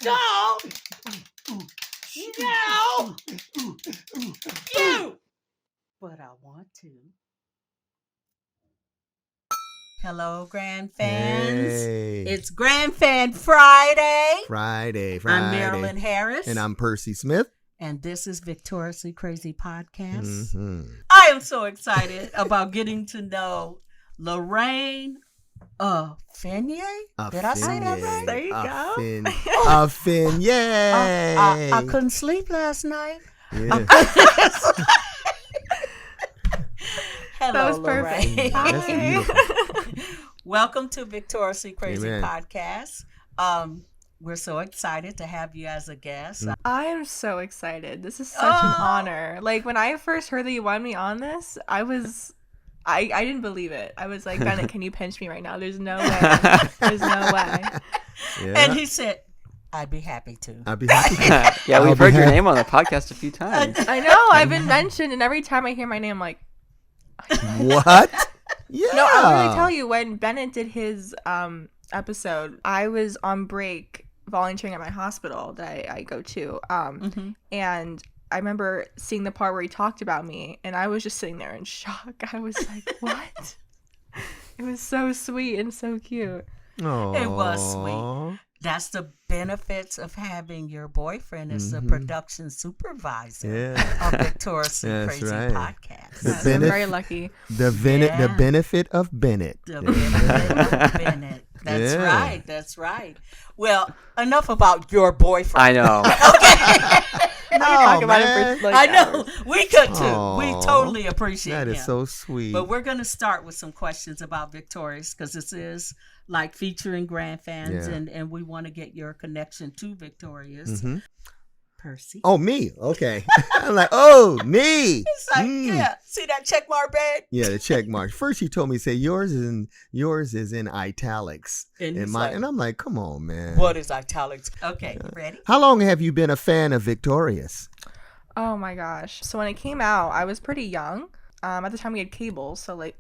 No! No! You! But I want to. Hello, GrandFans. Hey. It's GrandFan Friday. Friday. I'm Marilyn Harris. And I'm Percy Smith. And this is Victoriously Crazy Podcast. Mm-hmm. I am so excited about getting to know Lorraine Fenier. Did I say that right? There you go. Fenier. I couldn't sleep last night. Yeah. Hello, That was perfect. Lorraine. That's beautiful. Welcome to Victoriously Crazy Amen. Podcast. We're so excited to have you as a guest. I am so excited. This is such an honor. Like, when I first heard that you wanted me on this, I didn't believe it. I was like, Bennett, can you pinch me right now? There's no way. There's no way. Yeah. And he said, I'd be happy to. I'd be happy. Yeah, I'll we've be heard your happy. name on the podcast a few times. I know. I've been mentioned, and every time I hear my name, I'm like, What? Yeah. no, I'll really tell you, when Bennett did his episode, I was on break volunteering at my hospital that I go to. And I remember seeing the part where he talked about me, and I was just sitting there in shock. I was like, what? It was so sweet and so cute. Aww. It was sweet. That's the benefits of having your boyfriend as the production supervisor of Victoriously That's Crazy right. Podcast. The So I'm benef- very lucky. The benefit of Bennett. The benefit of Bennett. That's Yeah. right. That's right. Well, enough about your boyfriend. I know. We can talk about it for like I know. hours. We could too. We Aw. totally appreciate That is him. so sweet. But we're going to start with some questions about Victorious because this is like featuring GrandFans Yeah. and we want to get your connection to Victorious. Mhm. Percy. Oh, me. Okay. I'm like, oh, me. It's like, yeah, see that check mark, babe? Yeah, the check mark. First, you told me, say yours is in italics. And And he's my like, and I'm like, come on, man. what is italics? Okay, you ready? How long have you been a fan of Victorious? Oh my gosh. So when it came out, I was pretty young. At the time we had cable, so like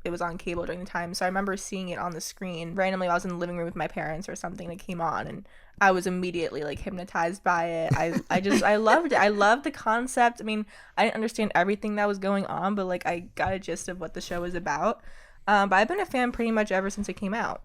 it was on cable during the time. So I remember seeing it on the screen. Randomly, I was in the living room with my parents or something that came on, and I was immediately like hypnotized by it. I loved it. I loved the concept. I mean, I didn't understand everything that was going on, but like I got a gist of what the show was about. But I've been a fan pretty much ever since it came out.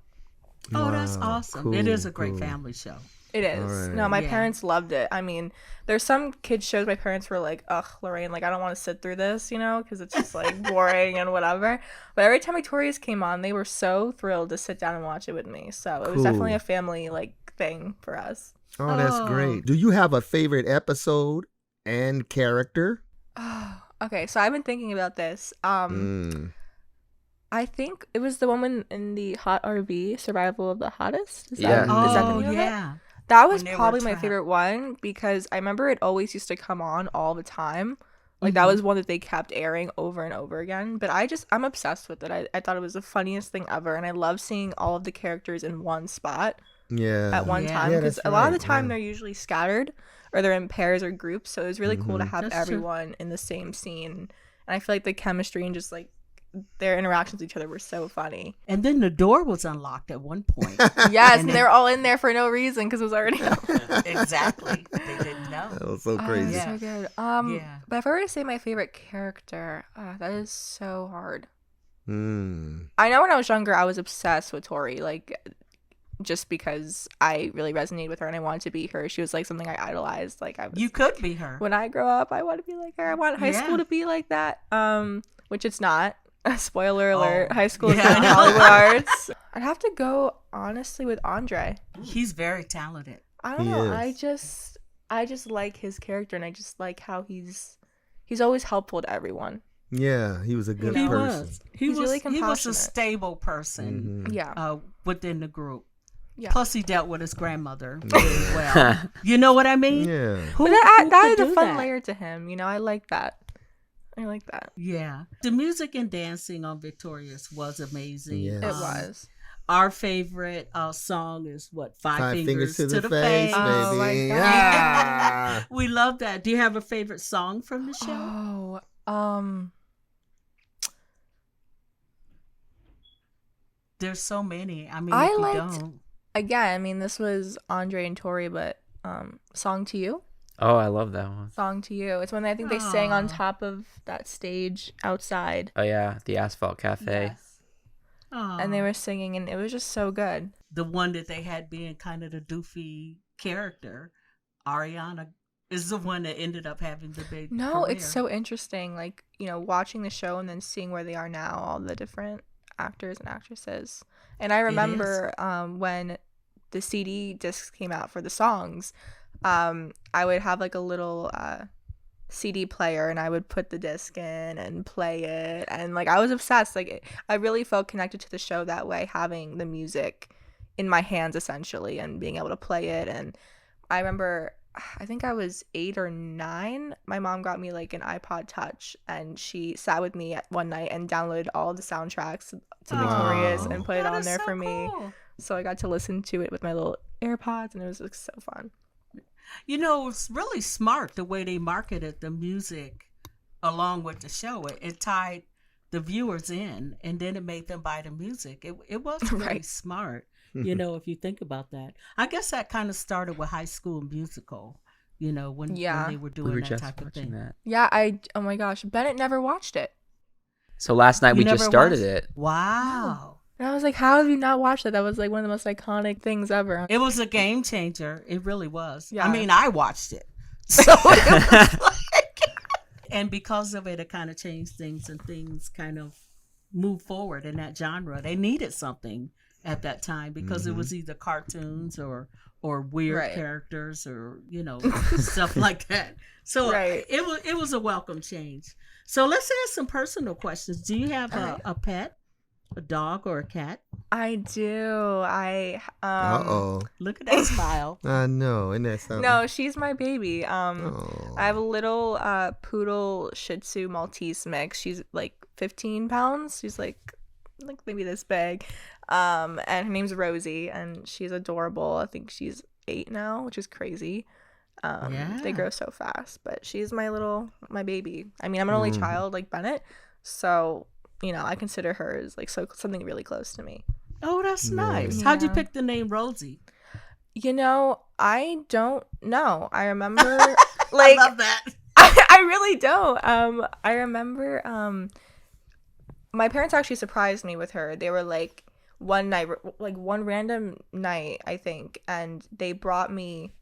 Oh, that's Wow, awesome. It cool, is a great cool. family show. It is. All right. No, my Yeah. parents loved it. I mean, there's some kids shows my parents were like, ugh, Lorraine, like, I don't want to sit through this, you know, because it's just like boring and whatever. But every time Victorious came on, they were so thrilled to sit down and watch it with me. So it was definitely Cool. a family like thing for us. Oh, that's Oh. great. Do you have a favorite episode and character? Okay, so I've been thinking about this. I think it was the woman in the hot RV, Survival of the Hottest. Is Yeah. that the Oh, name of it? yeah. That was When they were probably my trapped. favorite one because I remember it always used to come on all the time. Like that was one that they kept airing over and over again. But I'm obsessed with it. I thought it was the funniest thing ever, and I love seeing all of the characters in one spot Yeah. at one Yeah. time Yeah, because that's a lot of right, the time yeah. they're usually scattered or they're in pairs or groups. So it was really cool to have That's true. everyone in the same scene, and I feel like the chemistry and just like their interactions with each other were so funny. And then the door was unlocked at one point. Yes, And and they were all in there for no reason because it was already. Exactly. They didn't That know. was so Oh, crazy. Yeah. so good. Yeah. But if I were to say my favorite character, that is so hard. Mm. I know when I was younger, I was obsessed with Tori, like just because I really resonated with her and I wanted to be her. She was like something I idolized. Like I was. You could be her. When I grow up, I want to be like her. I want high Yeah. school to be like that. Which it's not. Spoiler alert: Oh. high school is Yeah, I not know. Hollywood arts. I'd have to go honestly with Andre. He's very talented. I don't He know. is. I just like his character, and I just like how he's always helpful to everyone. Yeah, he was a good He person. was. He's really He was a compassionate. stable person Mhm. Yeah. within the group. Yeah. Plus, he dealt with his grandmother very well. You know what I mean? Yeah. Who, But that could is a do fun that? layer to him. You know, I like that. I like that. Yeah. The music and dancing on Victorious was amazing. Yes. It was. Our favorite song is what? Five Fingers to the face, Oh, my baby. God. Yeah. We love that. Do you have a favorite song from the show? Oh, There's so many. I mean, I if you liked- don't. again, I mean, this was Andre and Tori, but Song to You. Oh, I love that one. Song to You. It's when I think they sang on top of that stage outside. Oh yeah, the Asphalt Cafe. Yes. And they were singing, and it was just so good. The one that they had being kind of the doofy character, Ariana, is the one that ended up having the big career. It's so interesting, like, you know, watching the show and then seeing where they are now, all the different actors and actresses. And I remember when the CD discs came out for the songs, I would have like a little CD player, and I would put the disc in and play it, and like I was obsessed. Like I really felt connected to the show that way, having the music in my hands essentially and being able to play it. And I remember, I think I was 8 or 9, my mom got me like an iPod Touch, and she sat with me one night and downloaded all the soundtracks to Victorious and put it on there for me. So I got to listen to it with my little AirPods, and it was like so fun. You know, it's really smart the way they marketed the music along with the show. It tied the viewers in, and then it made them buy the music. It was really smart, you know, if you think about that. I guess that kind of started with High School Musical, you know, when they were doing that type of thing. That. Yeah, oh my gosh, Bennett never watched it. So last night we just started it. Wow. And I was like, how have you not watched that? That was like one of the most iconic things ever. It was a game changer. It really was. Yeah. I mean, I watched it. So it was like, and because of it, it kind of changed things, and things kind of moved forward in that genre. They needed something at that time because it was either cartoons or weird characters or, you know, stuff like that. So it was a welcome change. So let's ask some personal questions. Do you have a pet? A dog or a cat? I do. Look at that smile. I know, isn't that something? No, she's my baby. I have a little poodle Shih Tzu Maltese mix. She's like 15 pounds. She's like maybe this big. And her name's Rosie, and she's adorable. I think she's 8 now, which is crazy. They grow so fast, but she's my baby. I mean, I'm an only child like Bennett, so you know, I consider her as like something really close to me. Oh, that's nice. Yeah. How'd you pick the name Rosie? You know, I don't know. I remember like I love that. I really don't. I remember my parents actually surprised me with her. They were like one night, like one random night, I think, and they brought me.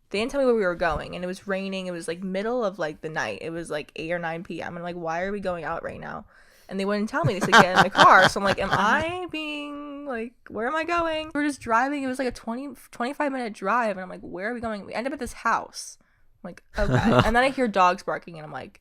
They didn't tell me where we were going, and it was raining. It was like middle of like the night. It was like 8 or 9 p.m. And I'm like, why are we going out right now? And they wouldn't tell me. They said, get in the car. So I'm like, am I being, like, where am I going? We were just driving. It was like a 25-minute drive. And I'm like, where are we going? We end up at this house. I'm like, okay. And then I hear dogs barking. And I'm like,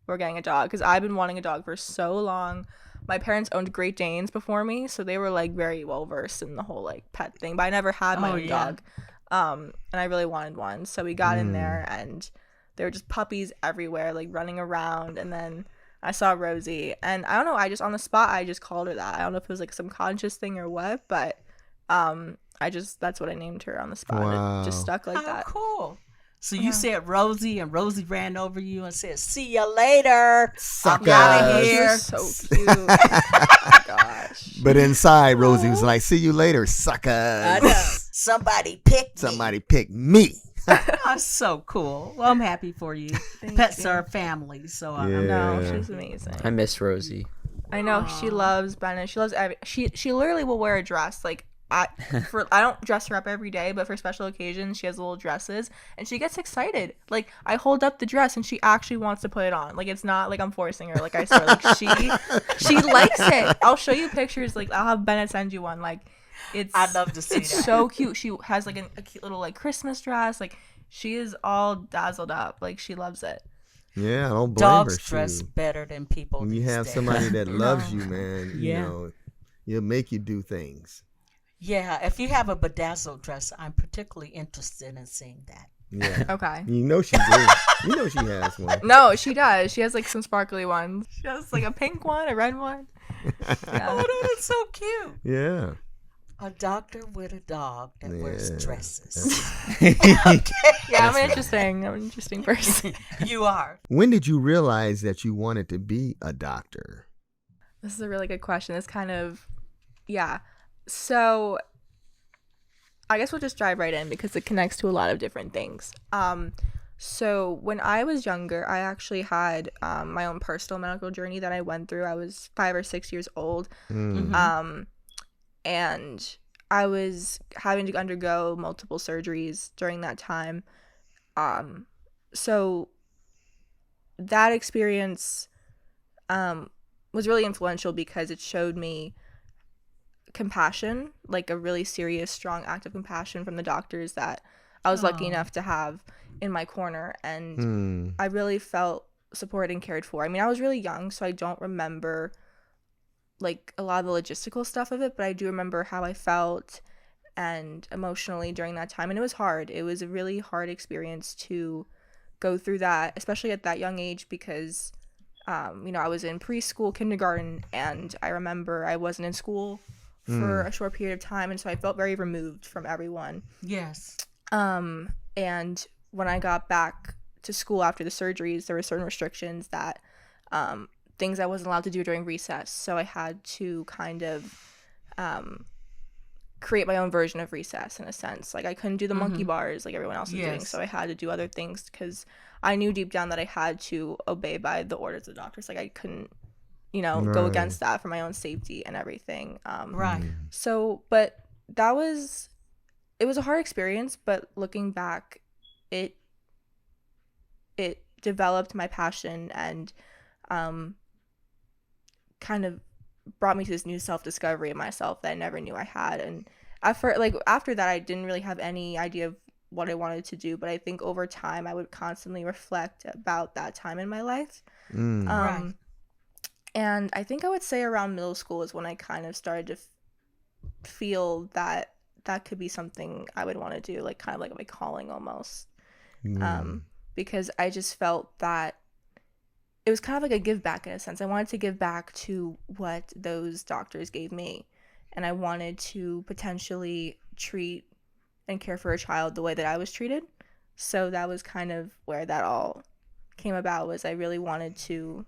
we're getting a dog. Because I've been wanting a dog for so long. My parents owned Great Danes before me. So they were, like, very well-versed in the whole, like, pet thing. But I never had my own dog. And I really wanted one. So we got in there. And there were just puppies everywhere, like, running around. And then I saw Rosie, and I don't know, I just on the spot I just called her that. I don't know if it was like some conscious thing or what, but that's what I named her on the spot. Wow. It just stuck like that. Cool. So you said Rosie, and Rosie ran over you and said, "See you later. I'm out of here." She was so cute. Oh my gosh. But inside, Rosie was like, "See you later, suckers." I know. Somebody pick me. That's so cool. Well, I'm happy for you. Pets are family, so no, she's amazing. I miss Rosie. I know. She loves Bennett. She loves she literally will wear a dress. Like I don't dress her up every day, but for special occasions she has little dresses, and she gets excited. Like I hold up the dress and she actually wants to put it on. Like it's not like I'm forcing her. Like I swear, like she likes it. I'll show you pictures. Like I'll have Bennett send you one. Like I'd love to see that. It's so cute. She has like a cute little like Christmas dress. Like she is all dazzled up. Like she loves it. Yeah, I don't blame her. Dogs dress better than people. When you have somebody that loves you, man, you know, it'll make you do things. Yeah, if you have a bedazzled dress, I'm particularly interested in seeing that. Yeah. Okay. You know she did. You know she has one. No, she does. She has like some sparkly ones. She has like a pink one, a red one. Yeah. Oh, that's so cute. Yeah. A doctor with a dog that wears dresses. Yeah, I'm an interesting person. You are. When did you realize that you wanted to be a doctor? This is a really good question. It's kind of, So I guess we'll just dive right in because it connects to a lot of different things. So when I was younger, I actually had my own personal medical journey that I went through. I was 5 or 6 years old, Mm-hmm. and I was having to undergo multiple surgeries during that time. So that experience was really influential because it showed me compassion, like a really serious, strong act of compassion from the doctors that I was lucky Oh, enough to have in my corner. And Mm. I really felt supported and cared for. I mean, I was really young, so I don't remember like a lot of the logistical stuff of it, but I do remember how I felt and emotionally during that time. And it was hard. It was a really hard experience to go through that, especially at that young age, because I was in preschool, kindergarten, and I remember I wasn't in school for a short period of time, and so I felt very removed from everyone. yes. And when I got back to school after the surgeries, there were certain restrictions that things I wasn't allowed to do during recess, so I had to kind of create my own version of recess in a sense. Like I couldn't do the monkey bars like everyone else was doing, Yes. so I had to do other things because I knew deep down that I had to obey by the orders of the doctors. Like I couldn't, go Right. against that for my own safety and everything. Right. So, but it was a hard experience, but looking back, it developed my passion and kind of brought me to this new self-discovery of myself that I never knew I had. And after that, I didn't really have any idea of what I wanted to do, but I think over time I would constantly reflect about that time in my life. Mm. Right. And I think I would say around middle school is when I kind of started to feel that that could be something I would want to do, like kind of like my calling almost. Because I just felt that it was kind of like a give back in a sense. I wanted to give back to what those doctors gave me, and I wanted to potentially treat and care for a child the way that I was treated. So that was kind of where that all came about, was I really wanted to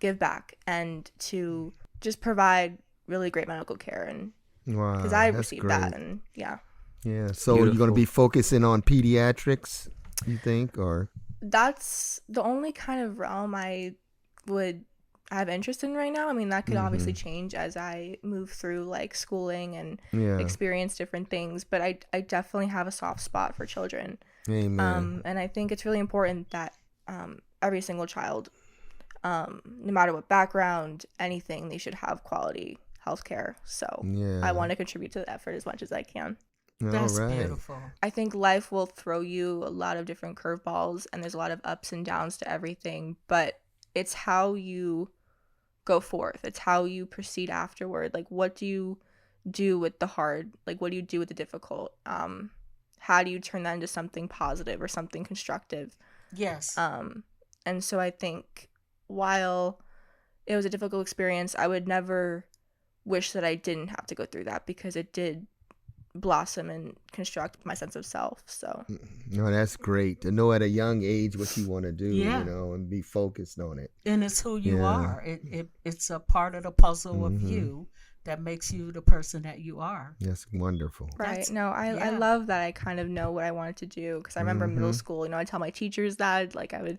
give back and to just provide really great medical care, and Wow. because I That's received great. that. And yeah, Yeah. So you're going to Beautiful. be focusing on pediatrics, you think, or? that's the only kind of realm I would have interest in right now. I mean, that could obviously change as I move through like schooling and Yeah. experience different things, but I definitely have a soft spot for children. Amen. And I think it's really important that every single child, no matter what background, anything, they should have quality healthcare. So Yeah. I want to contribute to the effort as much as I can. That's All right. beautiful. I think life will throw you a lot of different curveballs, and there's a lot of ups and downs to everything, but it's how you go forth. It's how you proceed afterward. Like, what do you do with the hard? Like, what do you do with the difficult? How do you turn that into something positive or something constructive? Yes. And so I think while it was a difficult experience, I would never wish that I didn't have to go through that, because it did blossom and construct my sense of self. So No, that's great to know at a young age what you want to do, Yeah. and be focused on it. And it's who you Yeah. are. It's a part of the puzzle of you that makes you the person that you are. That's wonderful. right. That's- No, I yeah. love that I kind of know what I wanted to do, because I remember middle school, I tell my teachers that, like, I would,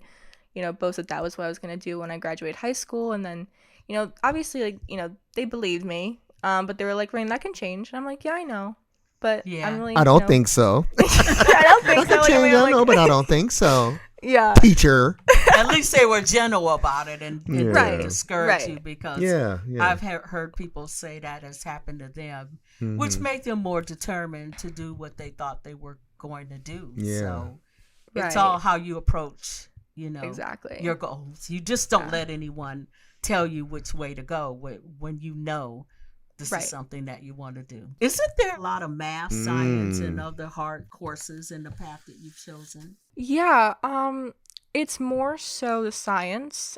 boast that was what I was going to do when I graduated high school. And then, obviously, like, they believed me, but they were like, Rain, that can change. And I'm like, yeah, I know. But Yeah. I'm really, I don't think so. I don't think so. Like, I mean, Change, I like, know, but I don't think so. yeah. Teacher. At least they were gentle about it and Yeah. didn't Right, discourage right. you, because Yeah. I've heard people say that has happened to them, which make them more determined to do what they thought they were going to do. Yeah. So it's Right. all how you approach, Exactly. your goals. You just don't let anyone tell you which way to go when you know this Right. is something that you want to do. Isn't there a lot of math, science, and other hard courses in the path that you've chosen? Yeah, it's more so the science,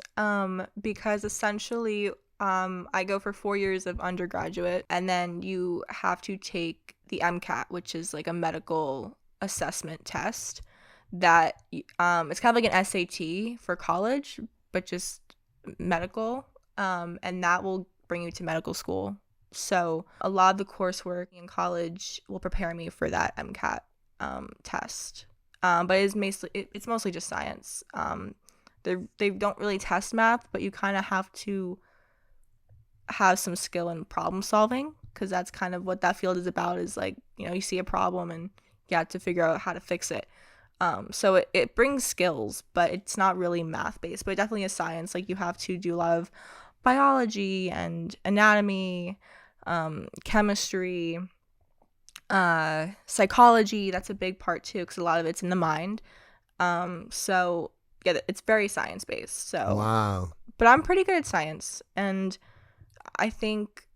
because essentially, I go for 4 years of undergraduate, and then you have to take the MCAT, which is like a medical assessment test that, it's kind of like an SAT for college, but just medical, and that will bring you to medical school So a lot of the coursework in college will prepare me for that MCAT test. But it's mostly just science. They don't really test math, but you kind of have to have some skill in problem solving, because that's kind of what that field is about, is like, you see a problem and you have to figure out how to fix it. So it brings skills, but it's not really math based, but it definitely is science. Like, you have to do a lot of biology and anatomy, chemistry, psychology. That's a big part too, because a lot of it's in the mind. So yeah, it's very science based. So Wow. but I'm pretty good at science, and I think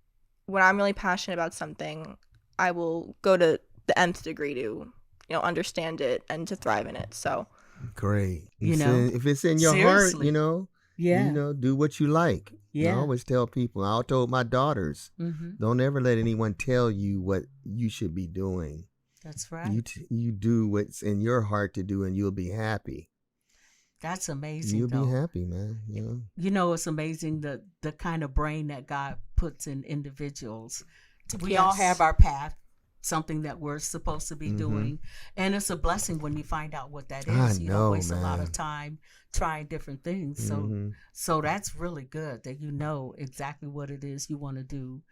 when I'm really passionate about something, I will go to the nth degree to understand it and to thrive in it. So Great. If it's in your seriously. heart, Yeah. do what you like. I Yeah. always tell people, I told my daughters, don't ever let anyone tell you what you should be doing. That's right. You do what's in your heart to do, and you'll be happy. That's amazing. You'll though. be happy, man. It's amazing the kind of brain that God puts in individuals. We all have our path, something that we're supposed to be doing, and it's a blessing when you find out what that is. I You know, don't waste a lot man. of time trying different things. So that's really good that you know exactly what it is you want to do,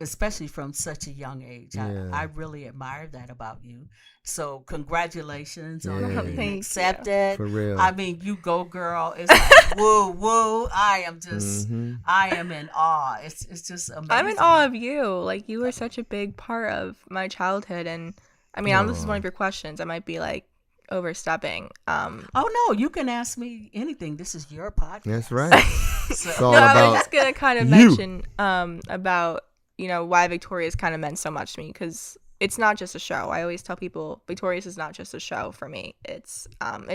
especially from such a young age. Yeah. I really admire that about you. So congratulations on Yeah. being Thank you. accepted. For real. I mean, you go, girl. It's like woo, woo. I am in awe. It's just amazing. I'm in awe of you. Like, you were such a big part of my childhood, and I mean, this is one of your questions. I might be like overstepping. Oh no, you can ask me anything. This is your podcast. That's right. So, It's all No, I about was just gonna kind of you. mention about why Victorious kind of meant so much to me, because it's not just a show. I always tell people Victorious is not just a show for me. It's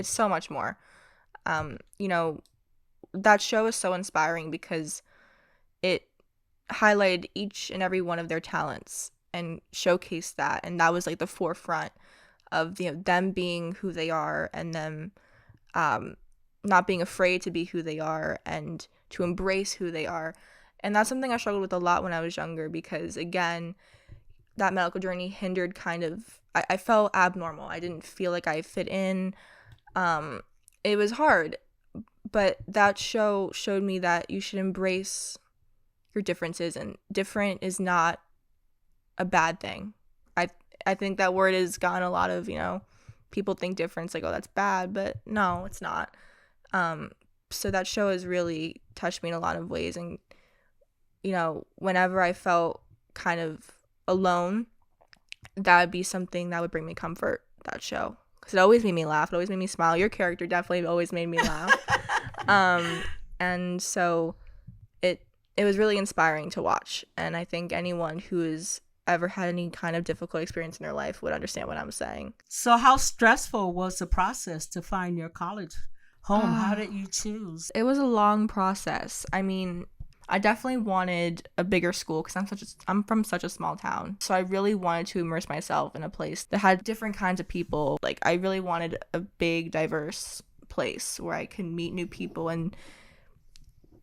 so much more. That show is so inspiring because it highlighted each and every one of their talents and showcased that, and that was like the forefront of them being who they are, and them not being afraid to be who they are and to embrace who they are. And that's something I struggled with a lot when I was younger, because again, that medical journey hindered I felt abnormal. I didn't feel like I fit in. It was hard, but that show showed me that you should embrace your differences, and different is not a bad thing. I think that word has gotten a lot of, people think difference, like, oh, that's bad, but no, it's not. So that show has really touched me in a lot of ways, and whenever I felt kind of alone, that would be something that would bring me comfort, that show, because it always made me laugh. It always made me smile. Your character definitely always made me laugh. And so it was really inspiring to watch, and I think anyone who has ever had any kind of difficult experience in their life would understand what I'm saying. So how stressful was the process to find your college home? How did you choose? It was a long process. I mean, I definitely wanted a bigger school because I'm from such a small town. So I really wanted to immerse myself in a place that had different kinds of people. Like, I really wanted a big, diverse place where I could meet new people and,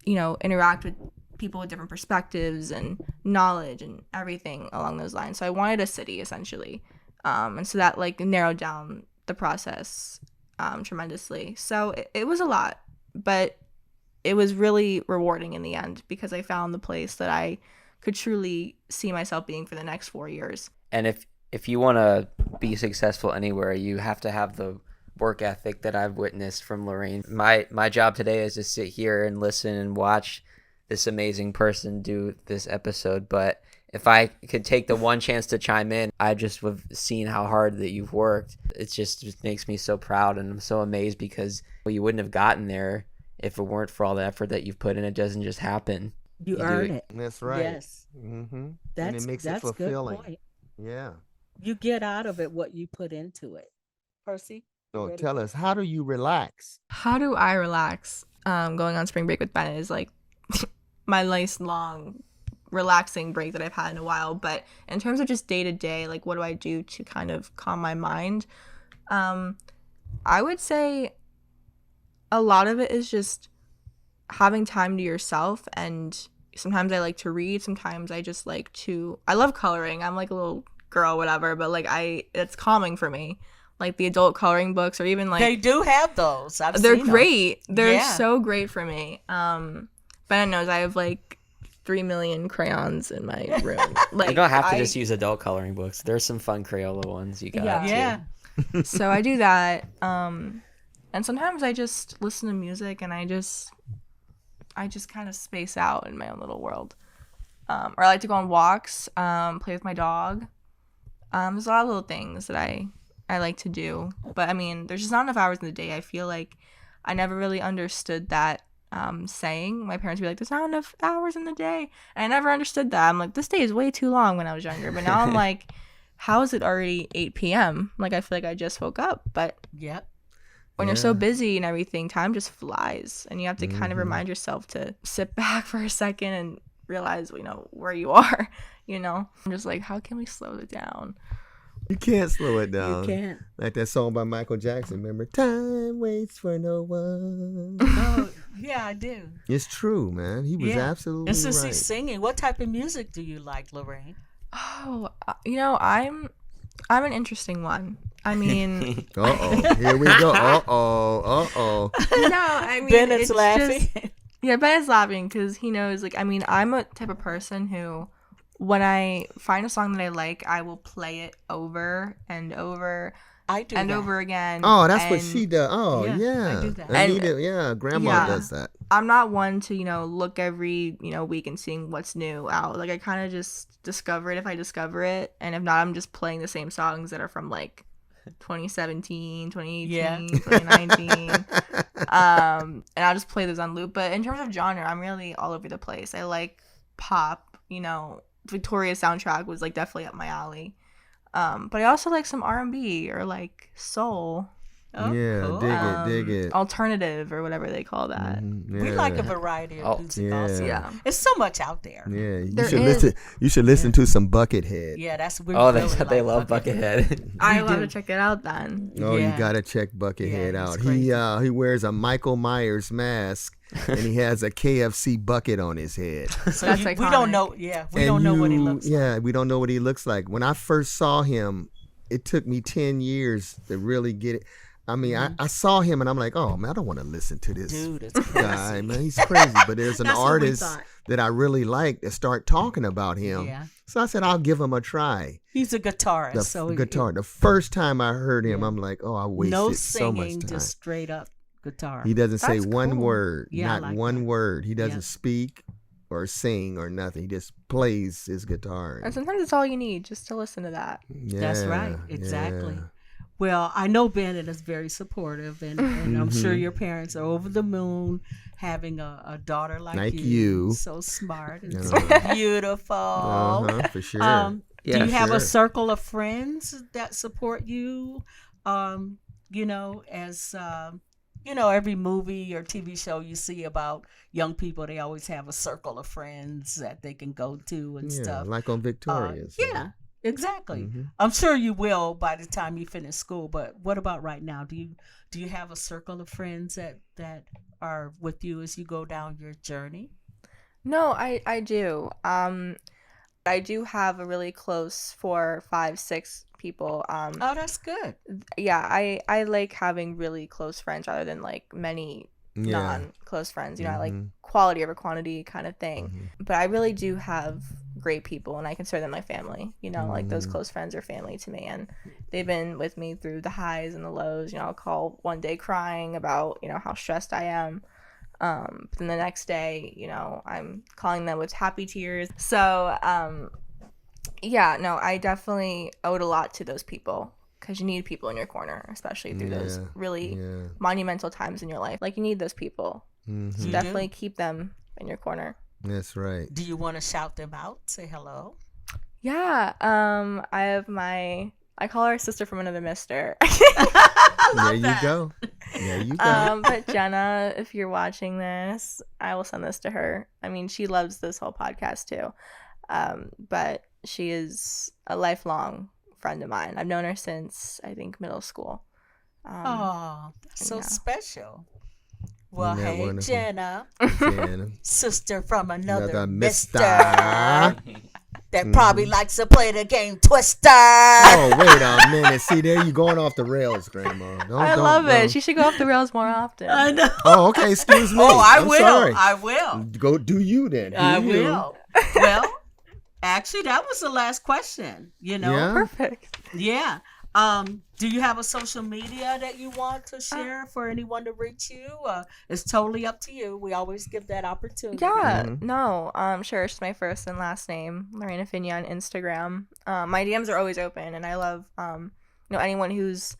interact with people with different perspectives and knowledge and everything along those lines. So I wanted a city, essentially. And so that, narrowed down the process tremendously. So it was a lot, but it was really rewarding in the end, because I found the place that I could truly see myself being for the next 4 years. And if you want to be successful anywhere, you have to have the work ethic that I've witnessed from Lorraine. My job today is to sit here and listen and watch this amazing person do this episode, but if I could take the one chance to chime in, I just would have seen how hard that you've worked. It just makes me so proud, and I'm so amazed, because you wouldn't have gotten there if it weren't for all the effort that you've put in. It doesn't just happen. You earn it. That's right. Yes. Mm-hmm. And That's it makes it that's fulfilling. good point. Yeah. You get out of it what you put into it. Percy? So Ready? tell us, how do you relax? How do I relax? Going on spring break with Bennett is like my nice long relaxing break that I've had in a while. But in terms of just day to day, like, what do I do to kind of calm my mind? I would say a lot of it is just having time to yourself and sometimes I like to read. Sometimes I just I love coloring. I'm like a little girl, whatever, but like it's calming for me. Like the adult coloring books, or even like they do have those. They're great. They're Yeah. so great for me. Bennett knows I have like 3 million crayons in my room. Like You don't have to just use adult coloring books. There's some fun Crayola ones you got. Yeah. too. So I do that. And sometimes I just listen to music and I just kind of space out in my own little world. Or I like to go on walks, play with my dog. There's a lot of little things that I like to do. But I mean, there's just not enough hours in the day. I feel like I never really understood that saying. My parents would be like, there's not enough hours in the day. And I never understood that. I'm like, this day is way too long when I was younger. But now I'm like, how is it already 8 p.m.? Like, I feel like I just woke up. But Yep. when you're so busy and everything, time just flies. And you have to kind of remind yourself to sit back for a second and realize, where you are. I'm just like, how can we slow it down? You can't slow it down. You can't. Like that song by Michael Jackson. Remember, time waits for no one. Oh, yeah, I do. It's true, man. He was absolutely And since right. he's singing, what type of music do you like, Lorraine? Oh, I'm an interesting one. I mean, Here we go. I mean, Bennett's it's laughing. Yeah, Bennett's laughing because he knows, like, I mean, I'm a type of person who, when I find a song that I like, I will play it over and over I do and that. over again. Oh, that's what And she does. Oh, Yeah, yeah. I do that. Anita, Grandma does that. I'm not one to, look every, week and seeing what's new out. Like, I kind of just discover it if I discover it. And if not, I'm just playing the same songs that are from, like, 2017, 2018, 2019. And I'll just play those on loop. But in terms of genre, I'm really all over the place. I like pop, Victoria's soundtrack was like definitely up my alley. But I also like some R&B or like soul. Oh, Yeah, cool. dig it. Alternative or whatever they call that. We like a variety of music also. Yeah. It's so much out there. Yeah, There is. You should listen to some Buckethead. Yeah, that's we Oh, really they like love Buckethead. I We love do. to check it out then. Oh, Yeah. you gotta check Buckethead Yeah, out. he's crazy. He wears a Michael Myers mask and he has a KFC bucket on his head. So That's we iconic. don't know. Yeah, we And don't know what he looks like. Yeah, we don't know what he looks like. When I first saw him, it took me 10 years to really get it. I mean, I saw him and I'm like, oh man, I don't want to listen to this Dude, it's crazy. guy, man. He's crazy. But there's an That's what we artist thought. that I really like that start talking about him. Yeah. So I said, I'll give him a try. He's a guitarist. The so guitar. The first time I heard him, I'm like, oh, I wasted no so much singing, time. just straight up guitar. He doesn't say That's one cool. word, Yeah, I not like one that. word. He doesn't Yeah. speak or sing or nothing. He just plays his guitar. And sometimes it's all you need just to listen to that. That's right. Yeah, Exactly. yeah. Well, I know Bennett is very supportive, and I'm sure your parents are over the moon having a daughter like you. So smart and Yeah. so beautiful. For sure. Do Yeah, you have sure. a circle of friends that support you? Every movie or TV show you see about young people, they always have a circle of friends that they can go to and Yeah, stuff. like on Victoria's. Yeah, exactly. Mhm. I'm sure you will by the time you finish school. But what about right now? Do you have a circle of friends that are with you as you go down your journey? No, I do. I do have a really close 4, 5, 6 people. Oh, that's good. Yeah, I like having really close friends rather than like many Yeah. non-close friends. I like Mhm. quality over quantity kind of thing. Mhm. But I really do have great people, and I consider them my family. Like those Mhm. close friends are family to me, and they've been with me through the highs and the lows. I'll call one day crying about how stressed I am. But then the next day, I'm calling them with happy tears. So, yeah, no, I definitely owed a lot to those people because you need people in your corner, especially through those Yeah, really Yeah. monumental times in your life. Like, you need those people. Mhm. So You definitely do? keep them in your corner. That's right. Do you want to shout them out? Say hello. Yeah, I have I call her sister from another mister. There you go. There you go. But Jenna, if you're watching this, I will send this to her. I mean, she loves this whole podcast too. But she is a lifelong friend of mine. I've known her since I think middle school. Oh, that's so yeah. special. Well, Isn't that hey, wonderful? Jenna, Jenna. sister from another Another mister mister. that probably likes to play the game Twister. Oh, wait a minute. See, there you going off the rails, Grandma. I love it. She should go off the rails more often. I know. Oh, okay. Excuse me. Oh, I I'm will. sorry. I will. Go do you then. Do I you. will. Well, actually, that was the last question. You know. Yeah. Perfect. Yeah. Do you have a social media that you want to share for anyone to reach you? It's totally up to you. We always give that opportunity. Yeah, Mhm. no, sure. It's my first and last name, Lorena Finia on Instagram. My DMs are always open, and I love, anyone who's,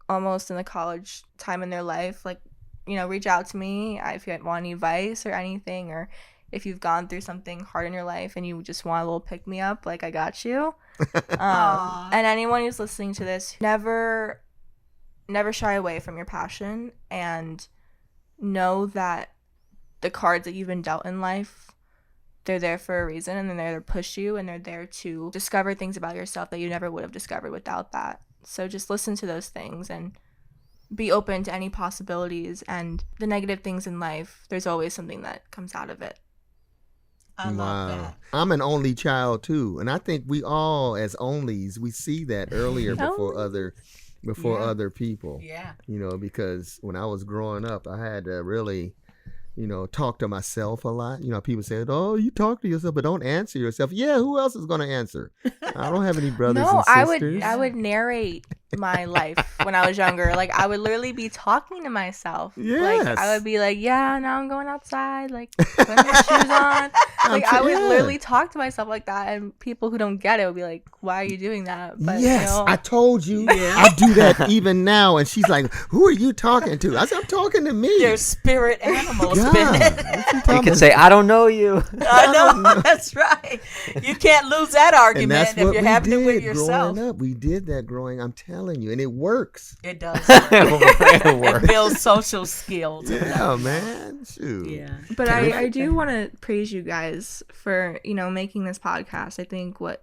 almost in the college time in their life, like, reach out to me if you want any advice or anything, or if you've gone through something hard in your life and you just want a little pick me up, like I got you. Aw. And anyone who's listening to this, never shy away from your passion, and know that the cards that you've been dealt in life, they're there for a reason, and they're there to push you, and they're there to discover things about yourself that you never would have discovered without that. So just listen to those things and be open to any possibilities, and the negative things in life, there's always something that comes out of it. I love that. I'm an only child too, and I think we all, as onlys, we see that earlier before Yeah. other people. Yeah. Because when I was growing up, I had to really, talk to myself a lot. People said, "Oh, you talk to yourself, but don't answer yourself." Yeah, who else is going to answer? I don't have any brothers No, and sisters. I would narrate my life when I was younger. Like, I would literally be talking to myself. Yes. Like, I would be like, yeah, now I'm going outside, like, putting my shoes on. Like, I would literally talk to myself like that, and people who don't get it would be like, why are you doing that? But, Yes, I told you. I do that even now, and she's like, "Who are you talking to?" I said, "I'm talking to me." They're spirit animals, God, Bennett. what you You talking can say, I don't know you. I know. That's right. You can't lose that and argument that's if what you're we having it with did yourself. growing up. We did that growing. I'm telling you, and it works. It does. It It works. builds social skills. Yeah, man. Shoot. Yeah. But I do want to praise you guys for, making this podcast. I think what,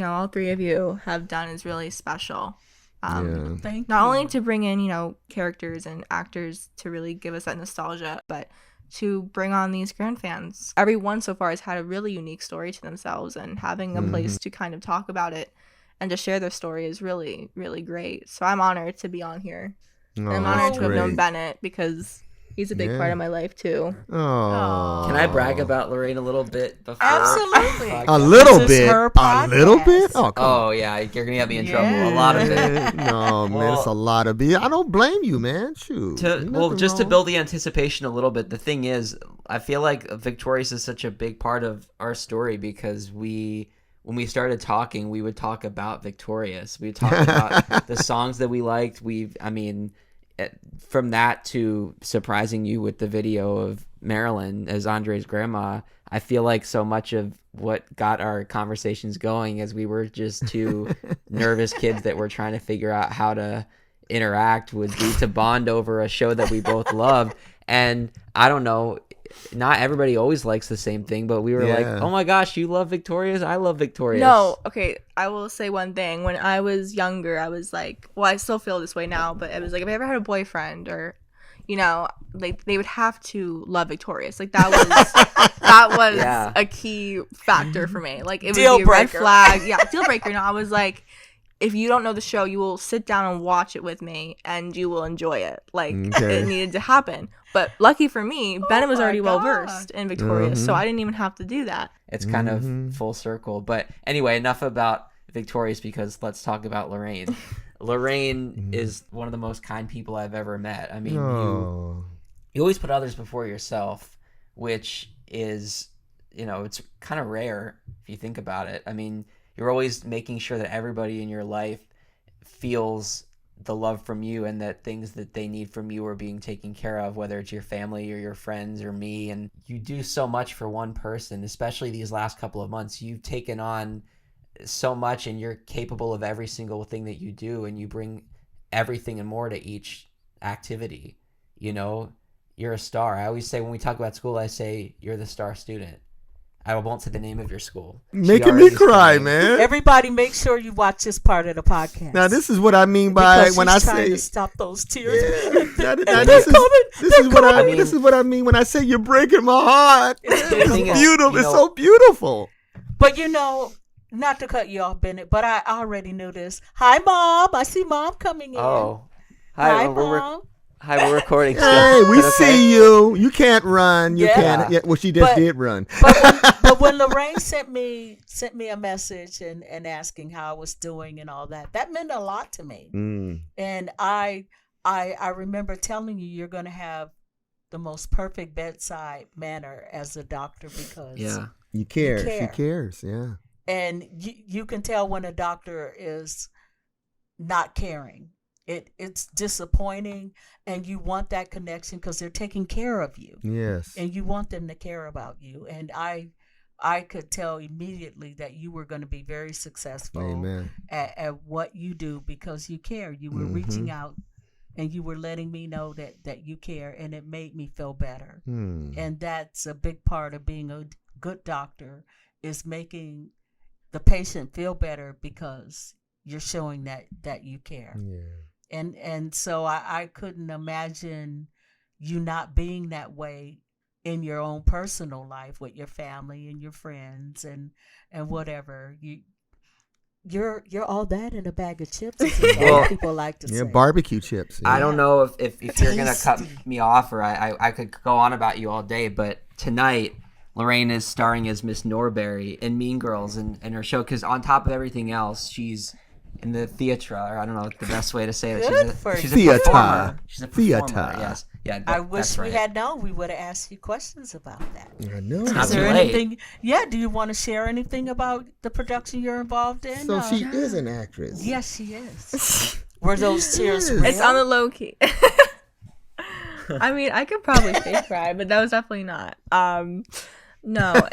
all three of you have done is really special. Yeah. Thank Not you. only to bring in, characters and actors to really give us that nostalgia, but to bring on these grand fans. Everyone so far has had a really unique story to themselves, and having a place to kind of talk about it and to share their story is really, really great. So I'm honored to be on here. Oh, And I'm honored that's to have known great. Bennett, because he's a big Yeah. part of my life too. Oh. Can I brag about Lorraine a little bit before? Absolutely. the A podcast? little This is bit. her A little bit. podcast. Oh, come on. Oh yeah, you're gonna get me in trouble. A lot of it. No, man, it's a lot of beer. I don't blame you, man. Shoot. Ain't nothing Just to wrong. build the anticipation a little bit, the thing is, I feel like Victorious is such a big part of our story because when we started talking, we would talk about Victorious. We would talk about the songs that we liked. From that to surprising you with the video of Marilyn as Andre's grandma, I feel like so much of what got our conversations going is we were just two nervous kids that were trying to figure out how to interact would be to bond over a show that we both loved. And I don't know, not everybody always likes the same thing, but we were like, Yeah. oh my gosh, you love Victorious? I love Victorious. No, okay, I will say one thing. When I was younger, I was like, well, I still feel this way now, but it was like, if I ever had a boyfriend, or, like, they would have to love Victorious. Like, that was Yeah. a key factor for me. Like, it Deal would be a red breaker. flag. Yeah, deal breaker. No, I was like, if you don't know the show, you will sit down and watch it with me, and you will enjoy it. Like, Okay. it needed to happen. But lucky for me, Bennett was my already well God. versed in Victorious, so I didn't even have to do that. It's kind of full circle. But anyway, enough about Victorious, because let's talk about Lorraine. Lorraine is one of the most kind people I've ever met. I mean, Oh. you always put others before yourself, which is, it's kind of rare if you think about it. I mean, you're always making sure that everybody in your life feels the love from you, and that things that they need from you are being taken care of, whether it's your family or your friends or me. And you do so much for one person, especially these last couple of months. You've taken on so much, and you're capable of every single thing that you do, and you bring everything and more to each activity. You're a star. I always say, when we talk about school, I say you're the star student. I won't say the name of your school. Making me cry, man. Everybody, make sure you watch this part of the podcast. Now, this is what I mean by because when she's I trying say to stop those tears. Yeah, And they're coming. this is what I mean when I say you're breaking my heart. It's beautiful. beautiful. It's so beautiful. But not to cut you off, Bennett, but I already knew this. Hi, Mom. I see Mom coming in. Oh, hi, Mom. We're recording still. Hey, we Okay. see you. You can't run. You Yeah. can't. Yeah, well, she just did run. But when Lorraine sent me a message and asking how I was doing and all that meant a lot to me. And I remember telling you you're going to have the most perfect bedside manner as a doctor because you care. You care. She cares. Yeah. And you can tell when a doctor is not caring. It's disappointing, and you want that connection because they're taking care of you. Yes. And you want them to care about you. And I could tell immediately that you were going to be very successful Amen. at what you do because you care. You were reaching out and you were letting me know that you care, and it made me feel better. And that's a big part of being a good doctor, is making the patient feel better because you're showing that you care. Yeah. And so I couldn't imagine you not being that way in your own personal life with your family and your friends and whatever. You're all that in a bag of chips, as people like to say. Yeah, barbecue chips. Yeah. I don't know if you're going to cut me off, or I could go on about you all day, but tonight Lorraine is starring as Miss Norbury in Mean Girls in her show, because on top of everything else, she's in the theatre, or I don't know the best way to say it. She's a performer. She's a performer. Yes. Yeah. I wish we had known. We would have asked you questions about that. I know. Is there anything? Yeah. Do you want to share anything about the production you're involved in? So she is an actress. Yes, she is. Were those tears real? It's on the low key. I mean, I could probably fake cry, but that was definitely not. No.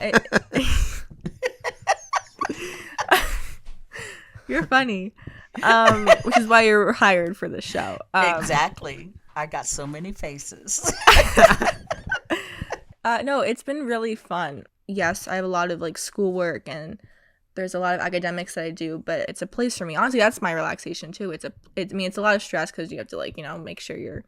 You're funny, which is why you're hired for the show. Exactly. I got so many faces. No, it's been really fun. Yes, I have a lot of schoolwork and there's a lot of academics that I do, but it's a place for me. Honestly, that's my relaxation too. It's a lot of stress because you have to make sure you're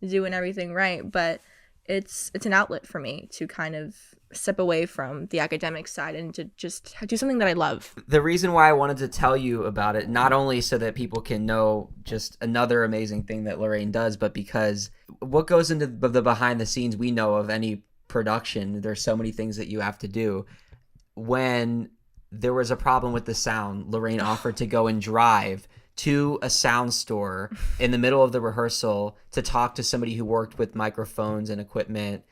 doing everything right, but it's an outlet for me to kind of step away from the academic side and to just do something that I love. The reason why I wanted to tell you about it, not only so that people can know just another amazing thing that Lorraine does, but because what goes into the behind the scenes we know of any production, there's so many things that you have to do. When there was a problem with the sound, Lorraine offered to go and drive to a sound store in the middle of the rehearsal to talk to somebody who worked with microphones and equipment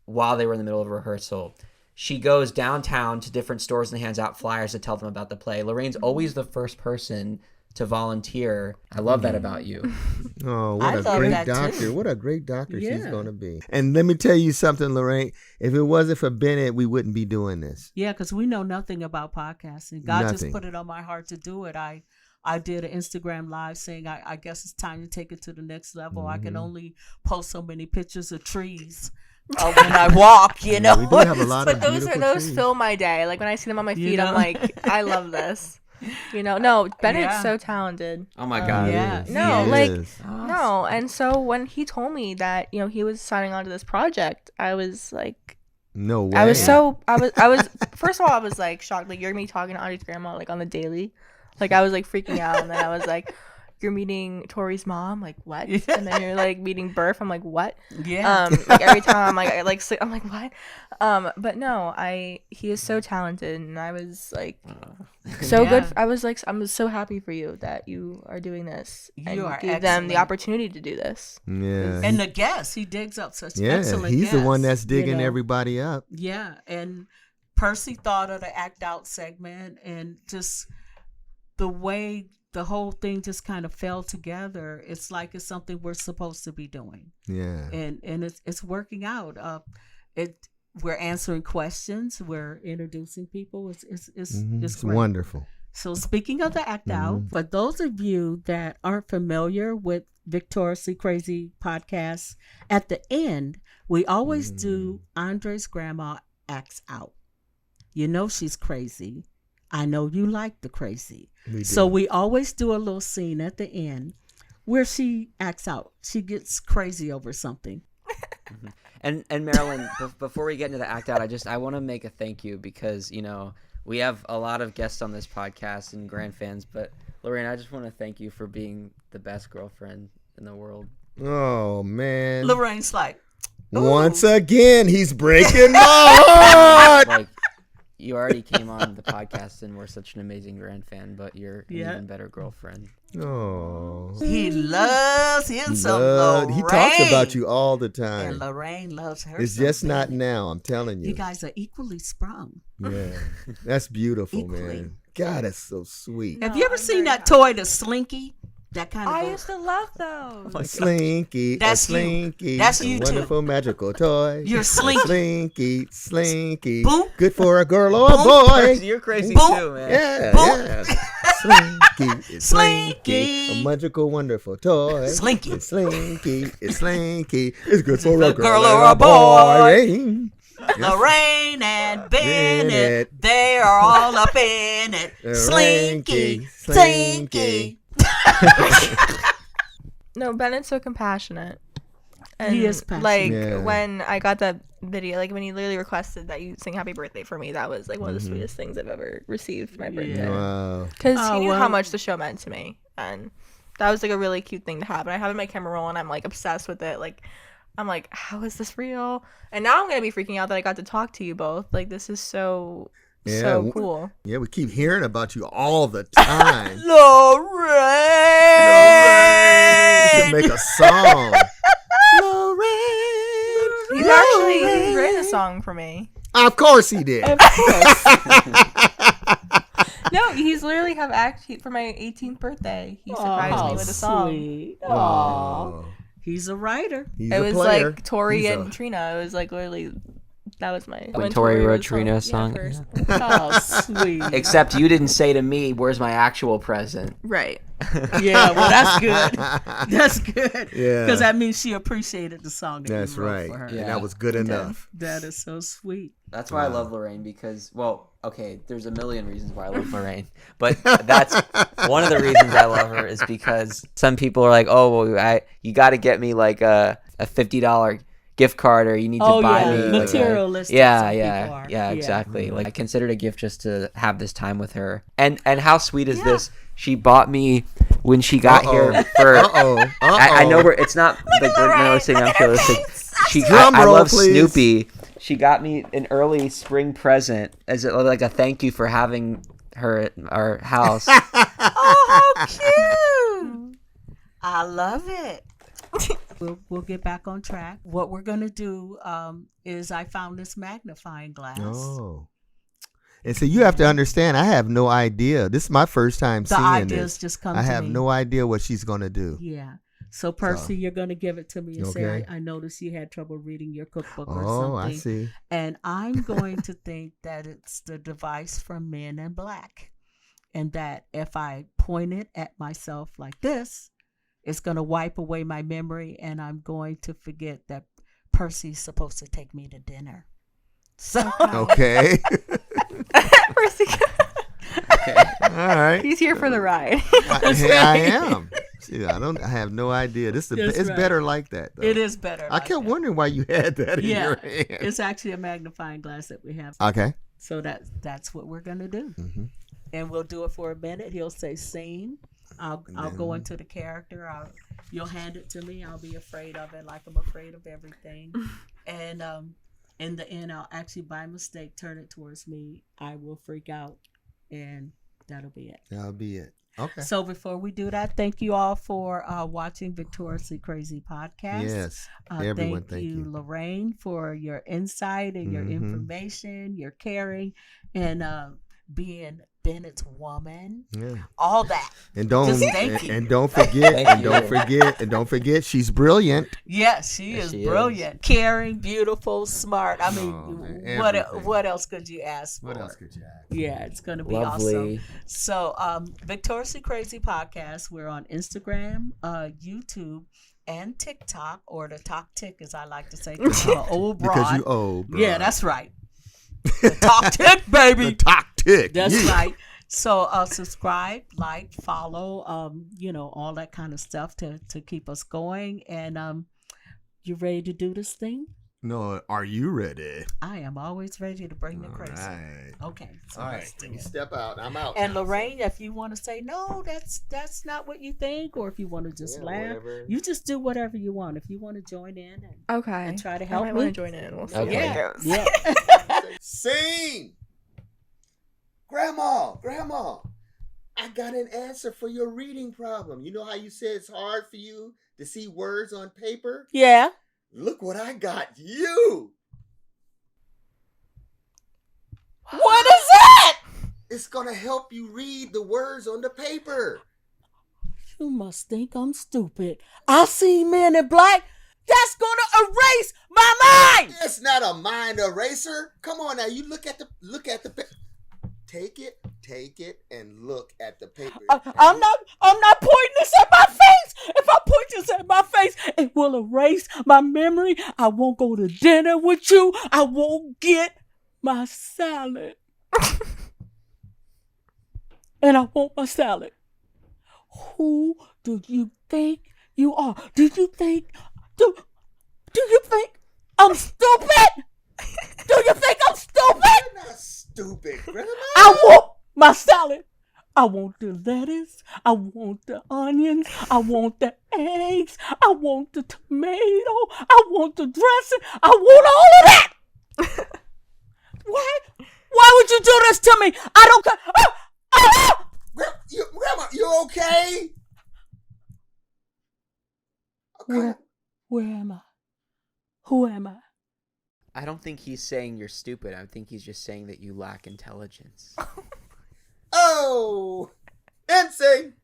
while they were in the middle of rehearsal. She goes downtown to different stores and hands out flyers to tell them about the play. Lorraine's always the first person to volunteer. I love that about you. Oh, what a great doctor. Too. What a great doctor she's going to be. And let me tell you something, Lorraine. If it wasn't for Bennett, we wouldn't be doing this. Yeah, because we know nothing about podcasting. God Nothing. just put it on my heart to do it. I did an Instagram live saying I guess it's time to take it to the next level. I can only post so many pictures of trees when I walk, We do have a lot But of those trees. fill my day. When I see them on my feed, I'm like, I love this. No, Bennett's so talented. Oh my God. Yeah. No, He is. No, and so when he told me that he was signing on to this project, I was like, No way. I was first of all, I was shocked. You're gonna be talking to Audrey's grandma on the daily. I was freaking out, and then I was like, you're meeting Tori's mom, what? And then you're meeting Burf. I'm like, what? Yeah. Every time I'm like, what? But no, he is so talented, and I was so good. I was I'm so happy for you that you are doing this. And You are give them the excellent. opportunity to do this. Yeah. And the guest, he digs up such Yeah, excellent he's the one guests, that's digging you know. everybody up. Yeah, and Percy thought of the act out segment, and just the way the whole thing just kind of fell together. It's it's something we're supposed to be doing, Yeah. and it's working out. We're answering questions, we're introducing people. It's It's great. wonderful. So speaking of the act out, for those of you that aren't familiar with Victoriously Crazy podcast, at the end we always do Andre's grandma acts out. You know she's crazy. I know you like the crazy. We So do. we always do a little scene at the end where she acts out. She gets crazy over something. And Marilyn, before we get into the act out, I want to make a thank you because we have a lot of guests on this podcast and grand fans, but Lorraine, I just want to thank you for being the best girlfriend in the world. Oh man. Lorraine's like, Once again, he's breaking my heart. Like, you already came on the podcast and we're such an amazing grand fan, but you're an Yeah. even better girlfriend. Oh. he loves him some Lord, Lorraine. he talks about you all the And time. Lorraine loves her. It's some just not Benny. now. I'm telling you. You guys are equally sprung. Yeah, that's beautiful, Equally. man. God, that's so sweet. Have No, you ever I'm seen very that toy, the Slinky? That kind of. I used to love those. A slinky, That's a you. slinky, That's a you too. wonderful magical toy. You're A Slinky. slinky, slinky, Boom. good for a girl or a Boom. boy. You're crazy Boom. too, man. Yeah, Boom. yeah. Slinky, it's Slinky. slinky, a magical, wonderful toy. Slinky. It's slinky, it's slinky, it's good for a The girl, girl or or a a boy. boy. Lorraine and Bennett, Bennett. they are all up in it. Slinky, Slinky, slinky. No, Bennett's so compassionate. And He is passionate. Like Yeah. when I got that video, like when he literally requested that you sing "Happy Birthday" for me, that was like one of the sweetest things I've ever received for my birthday. Wow. Because Oh, he knew well. how much the show meant to me, and that was like a really cute thing to have. And I have it in my camera roll, and I'm like obsessed with it. Like, I'm like, how is this real? And now I'm gonna be freaking out that I got to talk to you both. Like, this is so Yeah. cool. Yeah, we keep hearing about you all the time. Lorraine. You should make a song. He's actually written a song for me. Of course he did. Of course. No, he's literally for my 18th birthday. He surprised me with a song. Sweet. Aw. Oh, He's a writer. he's It a was player. like Tori He's and Trina. It was like literally, that was my. When Tori wrote was Trina's song, first. Oh, sweet. Except you didn't say to me, "Where's my actual present?" Right. Yeah, well, that's good. That's good. Yeah. Because that means she appreciated the song that That's you wrote right. for her. And Yeah. that was good enough. That is so sweet. That's why I love Lorraine because, well, okay, there's a million reasons why I love Lorraine, but that's one of the reasons I love her is because some people are like, oh, well, you got to get me like a $50 gift card or you need to Oh, buy yeah. me like, Materialistic. yeah, some people yeah, are. yeah, exactly. Like I consider it a gift just to have this time with her. And how sweet is this? She bought me when she got here for. I know it's not like we're noticing. I'm sure Drum I roll, love please. Snoopy. She got me an early spring present as like a thank you for having her at our house. Oh, how cute. I love it. We'll get back on track. What we're going to do is I found this magnifying glass. Oh. And so you have to understand, I have no idea. This is my first time The seeing ideas this. just come I to have me. no idea what she's going to do. Yeah. So, Percy, you're going to give it to me and say, Okay. I noticed you had trouble reading your cookbook or Oh, something. I see. And I'm going to think that it's the device from Men in Black. And that if I point it at myself like this, it's going to wipe away my memory and I'm going to forget that Percy's supposed to take me to dinner. So, Okay. Percy, Okay. All right. he's here for the ride. I am. See, I have no idea. That's It's right. better like that, though. it is better. I like kept that. wondering why you had that in Yeah, your hand. it's actually a magnifying glass that we have. Okay. So that's what we're going to do. Mhm. And we'll do it for a minute. He'll say scene. I'll go into the character. You'll hand it to me. I'll be afraid of it like I'm afraid of everything. And in the end, I'll actually by mistake turn it towards me. I will freak out and that'll be it. That'll be it. Okay. So before we do that, thank you all for watching Victoriously Crazy Podcast. Yes. Everyone, Thank you, Lorraine, for your insight and your Mhm. information, your caring, and being Bennett's woman. Yeah. All that. And don't Just thank you. and don't forget Thank and you. don't forget she's brilliant. Yes, she Yes, is she is. brilliant, caring, beautiful, smart. I mean, Oh, man, what everything. else could you ask for? What else could you ask? Yeah, it's going to be Lovely. awesome. So, Victoriously Crazy Podcast. We're on Instagram, YouTube, and TikTok, or the Talk Tick, as I like to say, 'cause I'm an old broad. Because you old, bro. Yeah, that's right. The talk tick, baby. The tactic. That's yeah. right. So subscribe, like, follow, all that kind of stuff to keep us going. And you ready to do this thing? No, are you ready? I am always ready to bring the All crazy. right. Okay. So All right. let's do Let me it. step out. I'm out. And now. Lorraine, if you want to say no, that's not what you think, or if you want to just Yeah, laugh, whatever. you just do whatever you want. If you want to join in and Okay. try to I help might me, want to join in. We'll see Okay. how yeah, it goes. yeah. Scene! Grandma, I got an answer for your reading problem. You know how you said it's hard for you to see words on paper? Yeah. Look what I got you. What is that? It's going to help you read the words on the paper. You must think I'm stupid. I see Men in Black. That's gonna erase my mind. It's not a mind eraser. Come on now, you look at the paper. Take it, and look at the paper. I'm not pointing this at my face. If I point this at my face, it will erase my memory. I won't go to dinner with you. I won't get my salad. And I want my salad. Who do you think you are? Do you think I'm stupid? Do you think I'm stupid? You're not stupid, Grandma. I want my salad. I want the lettuce. I want the onions. I want the eggs. I want the tomato. I want the dressing. I want all of that. Why would you do this to me? I don't care. Grandma, you okay? Where am I? Who am I? I don't think he's saying you're stupid. I think he's just saying that you lack intelligence. Oh, insane.